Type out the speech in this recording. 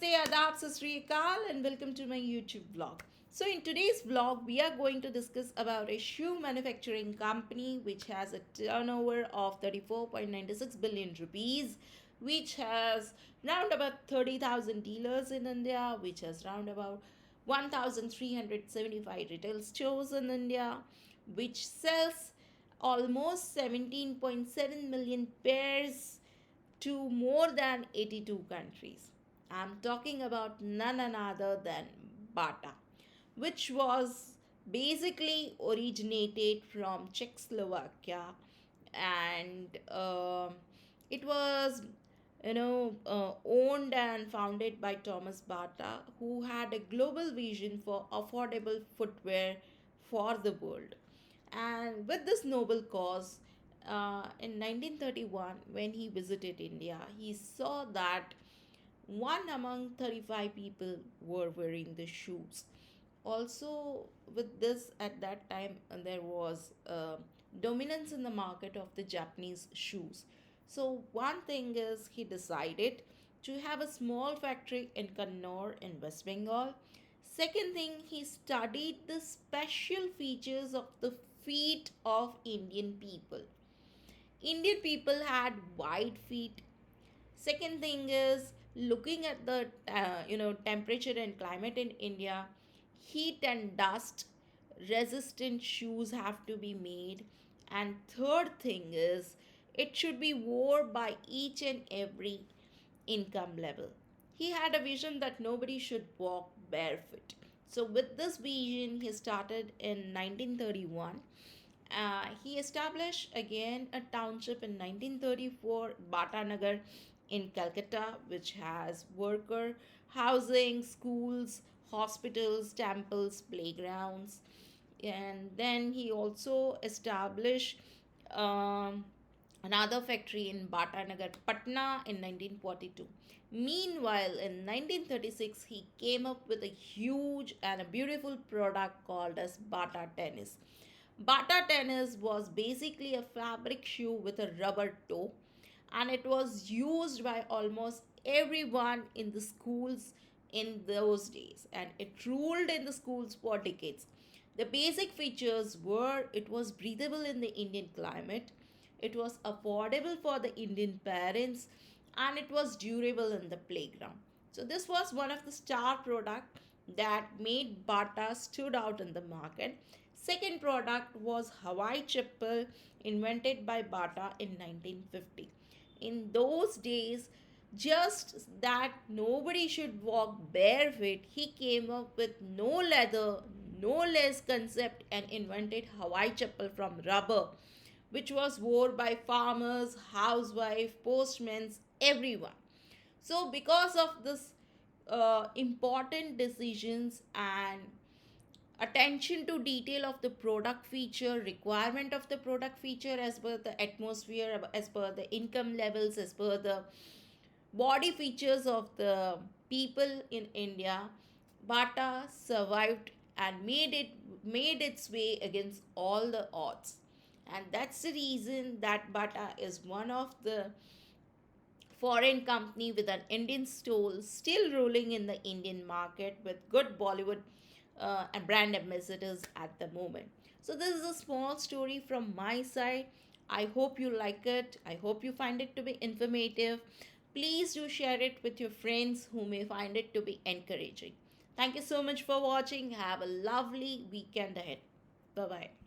Namaste, Adab, Sat Sri Akal, and welcome to my YouTube vlog. So, in today's vlog, we are going to discuss about a shoe manufacturing company which has a turnover of 34.96 billion rupees, which has round about 30,000 dealers in India, which has round about 1,375 retail stores in India, which sells almost 17.7 million pairs to more than 82 countries. I'm talking about none other than Bata, which was basically originated from Czechoslovakia, and it was owned and founded by Thomas Bata, who had a global vision for affordable footwear for the world. And with this noble cause, in 1931, when he visited India, he saw that one among 35 people were wearing the shoes. Also, with this, at that time, there was dominance in the market of the Japanese shoes. So, one thing is, he decided to have a small factory in Kannur in West Bengal. Second thing, he studied the special features of the feet of Indian people. Indian people had wide feet. Second thing is, looking at the temperature and climate in India, heat and dust resistant shoes have to be made. And third thing is, it should be worn by each and every income level. He had a vision that nobody should walk barefoot. So, with this vision, he started in 1931. He established again a township in 1934, Bata Nagar in Calcutta, which has worker housing, schools, hospitals, temples, playgrounds. And then he also established um, another factory in Bata Nagar, Patna in 1942. Meanwhile, in 1936, he came up with a huge and a beautiful product called as Bata Tennis. Bata Tennis was basically a fabric shoe with a rubber toe, and it was used by almost everyone in the schools in those days, and it ruled in the schools for decades. The basic features were it was breathable in the Indian climate, it was affordable for the Indian parents, and it was durable in the playground. So this was one of the star product that made Bata stood out in the market. Second product was Hawaii Chapel, invented by Bata in 1950. In those days, just that nobody should walk barefoot, he came up with no leather, no less concept and invented Hawaii Chapel from rubber, which was worn by farmers, housewives, postmen, everyone. So, because of this important decisions and attention to detail of the product feature, requirement of the product feature as per the atmosphere, as per the income levels, as per the body features of the people in India, Bata survived and made its way against all the odds. And that's the reason that Bata is one of the foreign company with an Indian soul still ruling in the Indian market with good Bollywood and brand ambassadors at the moment. So this is a small story from my side. I hope you like it. I hope you find it to be informative. Please do share it with your friends who may find it to be encouraging. Thank you so much for watching. Have a lovely weekend ahead. Bye bye.